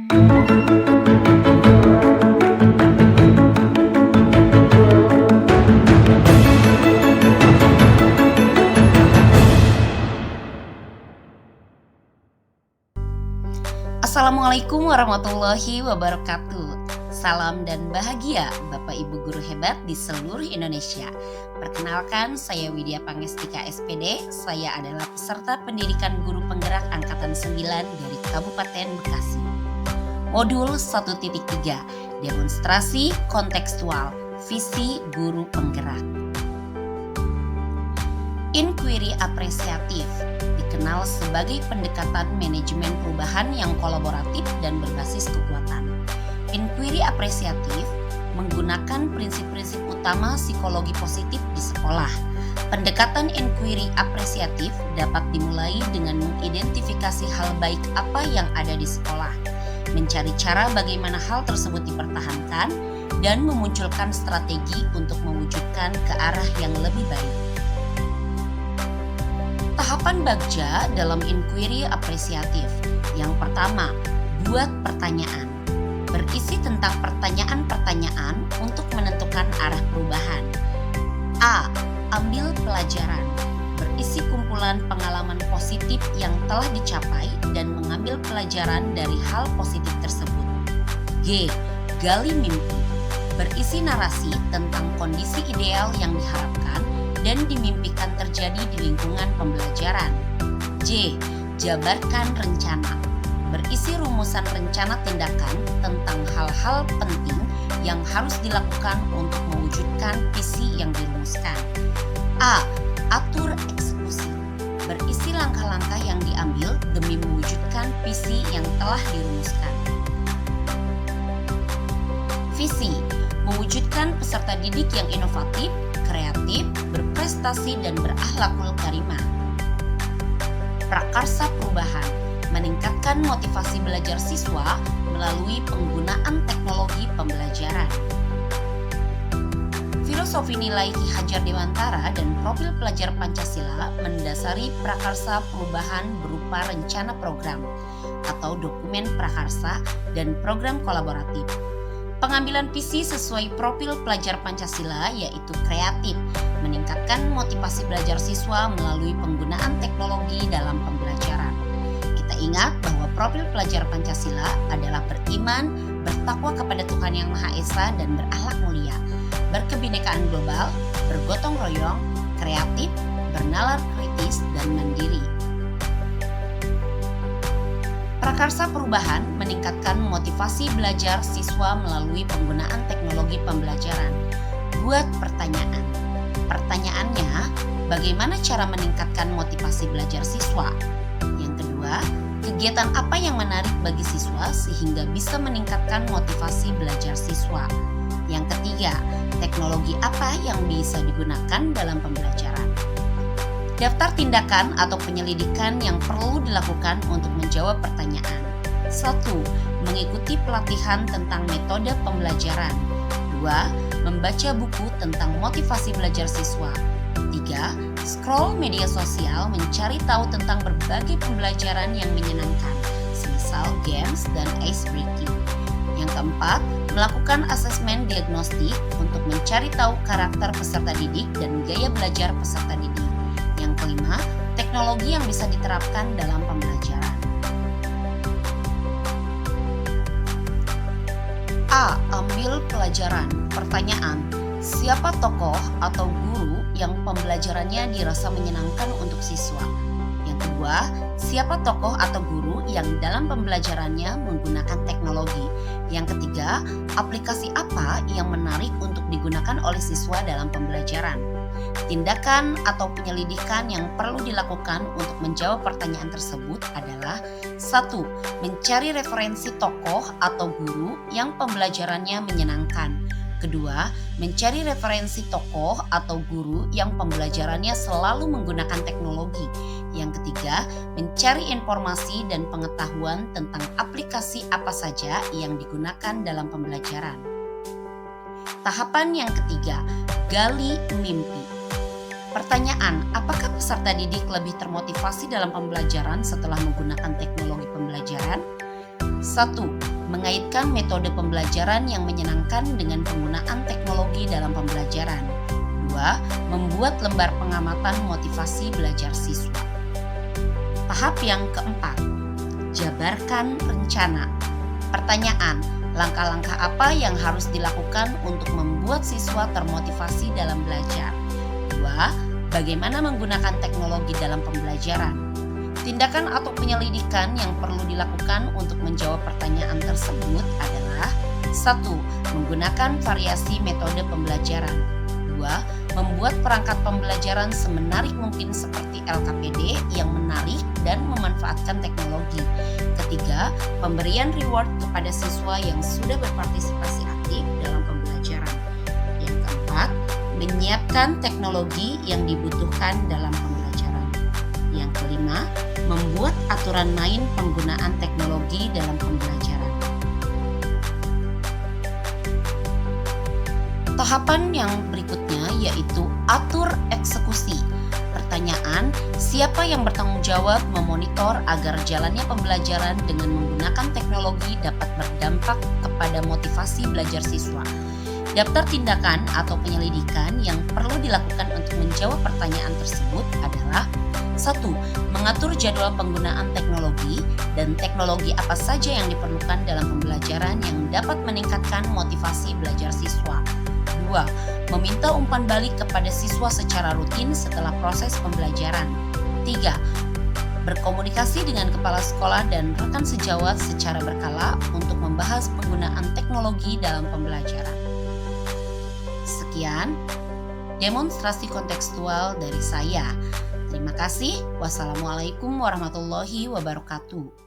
Assalamualaikum warahmatullahi wabarakatuh. Salam dan bahagia Bapak Ibu guru hebat di seluruh Indonesia. Perkenalkan, saya Widya Pangestika SPD. Saya adalah peserta pendidikan guru penggerak angkatan 9 dari Kabupaten Bekasi. Modul 1.3, demonstrasi kontekstual, visi guru penggerak. Inquiry apresiatif dikenal sebagai pendekatan manajemen perubahan yang kolaboratif dan berbasis kekuatan. Inquiry apresiatif menggunakan prinsip-prinsip utama psikologi positif di sekolah. Pendekatan inquiry apresiatif dapat dimulai dengan mengidentifikasi hal baik apa yang ada di sekolah, mencari cara bagaimana hal tersebut dipertahankan, dan memunculkan strategi untuk mewujudkan ke arah yang lebih baik. Tahapan Bagja dalam inquiry apresiatif. Yang pertama, buat pertanyaan. Berisi tentang pertanyaan-pertanyaan untuk menentukan arah perubahan. A. Ambil pelajaran. Berisi kumpulan pengalaman positif yang telah dicapai dan mengambil pelajaran dari hal positif tersebut. G. Gali mimpi. Berisi narasi tentang kondisi ideal yang diharapkan dan dimimpikan terjadi di lingkungan pembelajaran. J. Jabarkan rencana. Berisi rumusan rencana tindakan tentang hal-hal penting yang harus dilakukan untuk mewujudkan visi yang dirumuskan. A. Atur eksekusi. Berisi langkah-langkah yang diambil demi mewujudkan visi yang telah dirumuskan. Visi. Mewujudkan peserta didik yang inovatif, kreatif, berprestasi, dan berakhlakul karimah. Prakarsa perubahan. Meningkatkan motivasi belajar siswa melalui penggunaan teknologi pembelajaran. Filosofi nilai Ki Hajar Dewantara dan profil pelajar Pancasila mendasari prakarsa perubahan berupa rencana program atau dokumen prakarsa dan program kolaboratif. Pengambilan visi sesuai profil pelajar Pancasila yaitu kreatif, meningkatkan motivasi belajar siswa melalui penggunaan teknologi dalam pembelajaran. Kita ingat bahwa profil pelajar Pancasila adalah beriman, bertakwa kepada Tuhan Yang Maha Esa dan berakhlak mulia, berkebinekaan global, bergotong royong, kreatif, bernalar kritis, dan mandiri. Prakarsa perubahan meningkatkan motivasi belajar siswa melalui penggunaan teknologi pembelajaran. Buat pertanyaan. Pertanyaannya, bagaimana cara meningkatkan motivasi belajar siswa? Yang kedua, kegiatan apa yang menarik bagi siswa sehingga bisa meningkatkan motivasi belajar siswa? Yang ketiga, teknologi apa yang bisa digunakan dalam pembelajaran? Daftar tindakan atau penyelidikan yang perlu dilakukan untuk menjawab pertanyaan. 1. Mengikuti pelatihan tentang metode pembelajaran. 2. Membaca buku tentang motivasi belajar siswa. 3. Scroll media sosial mencari tahu tentang berbagai pembelajaran yang menyenangkan, semisal games dan ice breaking. Yang keempat, melakukan asesmen diagnostik untuk mencari tahu karakter peserta didik dan gaya belajar peserta didik. Yang kelima, teknologi yang bisa diterapkan dalam pembelajaran. A. Ambil pelajaran. Pertanyaan, siapa tokoh atau guru yang pembelajarannya dirasa menyenangkan untuk siswa? Yang kedua, siapa tokoh atau guru yang dalam pembelajarannya menggunakan teknologi? Yang ketiga, aplikasi apa yang menarik untuk digunakan oleh siswa dalam pembelajaran? Tindakan atau penyelidikan yang perlu dilakukan untuk menjawab pertanyaan tersebut adalah 1. Mencari referensi tokoh atau guru yang pembelajarannya menyenangkan. Kedua, mencari referensi tokoh atau guru yang pembelajarannya selalu menggunakan teknologi. Yang ketiga, mencari informasi dan pengetahuan tentang aplikasi apa saja yang digunakan dalam pembelajaran. Tahapan yang ketiga, gali mimpi. Pertanyaan, apakah peserta didik lebih termotivasi dalam pembelajaran setelah menggunakan teknologi pembelajaran? 1. mengaitkan metode pembelajaran yang menyenangkan dengan penggunaan teknologi dalam pembelajaran. 2. Membuat lembar pengamatan motivasi belajar siswa. Tahap yang keempat, jabarkan rencana. Pertanyaan, langkah-langkah apa yang harus dilakukan untuk membuat siswa termotivasi dalam belajar? 2. Bagaimana menggunakan teknologi dalam pembelajaran? Tindakan atau penyelidikan yang perlu dilakukan untuk menjawab pertanyaan tersebut adalah 1. Menggunakan variasi metode pembelajaran. 2. Membuat perangkat pembelajaran semenarik mungkin seperti LKPD yang menarik dan memanfaatkan teknologi. Ketiga, pemberian reward kepada siswa yang sudah berpartisipasi aktif dalam pembelajaran. Yang keempat, menyiapkan teknologi yang dibutuhkan dalam pembelajaran. Yang kelima, membuat aturan main penggunaan teknologi dalam pembelajaran. Tahapan yang berikutnya yaitu atur eksekusi. Pertanyaan, siapa yang bertanggung jawab memonitor agar jalannya pembelajaran dengan menggunakan teknologi dapat berdampak kepada motivasi belajar siswa? Daftar tindakan atau penyelidikan yang perlu dilakukan untuk menjawab pertanyaan tersebut adalah 1. Mengatur jadwal penggunaan teknologi dan teknologi apa saja yang diperlukan dalam pembelajaran yang dapat meningkatkan motivasi belajar siswa. 2. Meminta umpan balik kepada siswa secara rutin setelah proses pembelajaran. 3. Berkomunikasi dengan kepala sekolah dan rekan sejawat secara berkala untuk membahas penggunaan teknologi dalam pembelajaran. Sekian demonstrasi kontekstual dari saya. Terima kasih. Wassalamualaikum warahmatullahi wabarakatuh.